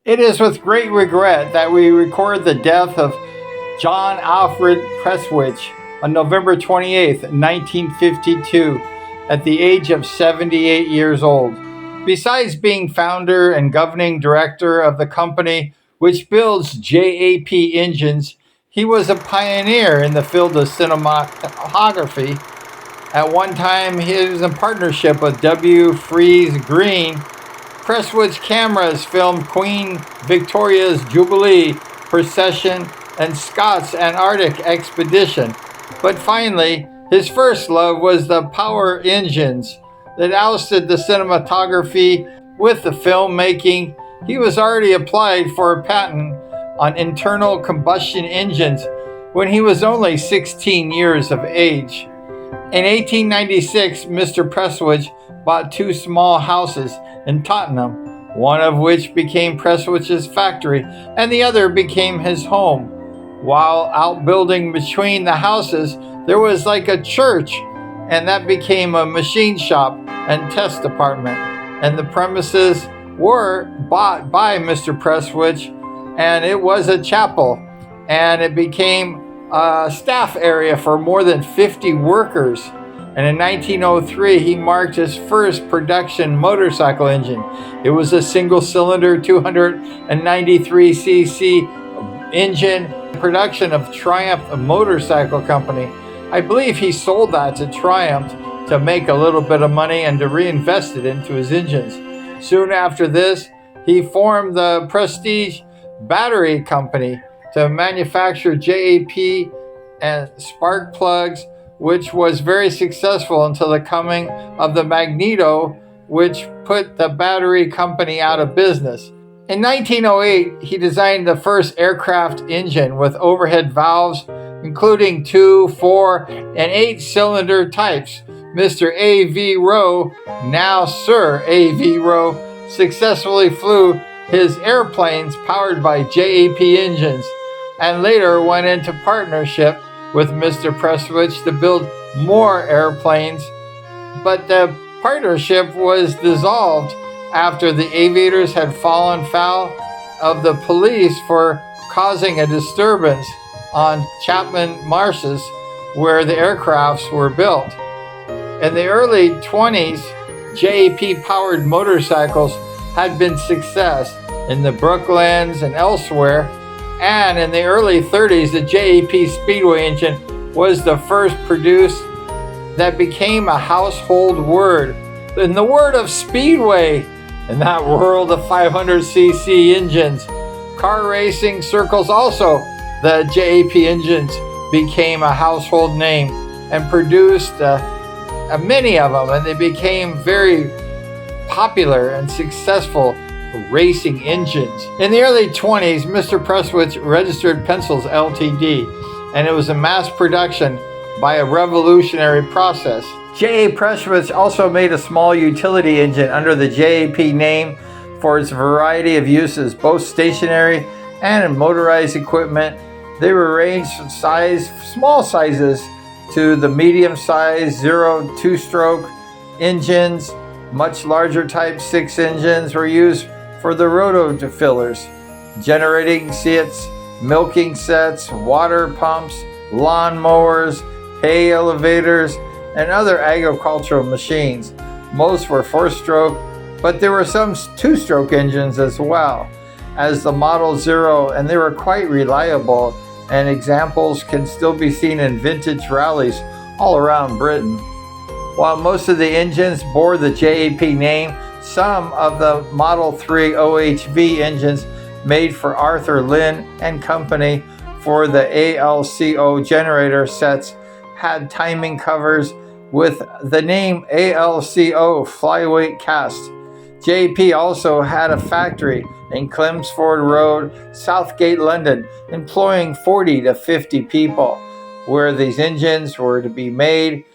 It is with great regret that we record the death of John Alfred Prestwich on November 28th, 1952, at the age of 78 years old. Besides being founder and governing director of the company which builds JAP engines, he was a pioneer in the field of cinematography. At one time, he was in partnership with W. Fries Green. Prestwich cameras filmed Queen Victoria's Jubilee procession and Scott's Antarctic expedition. But finally, his first love was the power engines that ousted the cinematography with the filmmaking. He was already applied for a patent on internal combustion engines when he was only 16 years of age. In 1896, Mr. Prestwich bought two small houses in Tottenham, one of which became Prestwich's factory and the other became his home. While outbuilding between the houses, there was like a church, and that became a machine shop and test department. And the premises were bought by Mr. Prestwich, and it was a chapel, and it became a staff area for more than 50 workers. And in 1903, he marked his first production motorcycle engine. It was a single-cylinder 293cc engine, production of Triumph Motorcycle Company. I believe he sold that to Triumph to make a little bit of money and to reinvest it into his engines. Soon after this, he formed the Prestige Battery Company to manufacture JAP and spark plugs, which was very successful until the coming of the Magneto, which put the battery company out of business. In 1908, he designed the first aircraft engine with overhead valves, including 2, 4, and 8-cylinder types. Mr. A.V. Rowe, now Sir A.V. Rowe, successfully flew his airplanes powered by JAP engines, and later went into partnership with Mr. Prestwich to build more airplanes. But the partnership was dissolved after the aviators had fallen foul of the police for causing a disturbance on Chapman Marshes, where the aircrafts were built. In the early 20s, JAP-powered motorcycles had been success in the Brooklands and elsewhere, and in the early 30s, the JAP Speedway engine was the first produced that became a household word. In the word of Speedway, in that world of 500cc engines, car racing circles also, the JAP engines became a household name and produced many of them, and they became very popular and successful racing engines. In the early 20s, Mr. Prestwich registered Pencils Ltd, and it was a mass production by a revolutionary process. J.A. Prestwich also made a small utility engine under the JAP name for its variety of uses, both stationary and in motorized equipment. They were ranged from small sizes to the medium size 0-2-stroke engines. Much larger Type 6 engines were used for the rotofillers, generating sets, milking sets, water pumps, lawn mowers, hay elevators, and other agricultural machines. Most were 4-stroke, but there were some 2-stroke engines as well as the Model Zero, and they were quite reliable, and examples can still be seen in vintage rallies all around Britain. While most of the engines bore the JAP name, some of the Model 3 OHV engines made for Arthur Lynn and Company for the ALCO generator sets had timing covers with the name ALCO flyweight cast. JAP also had a factory in Chelmsford Road, Southgate, London, employing 40 to 50 people, where these engines were to be made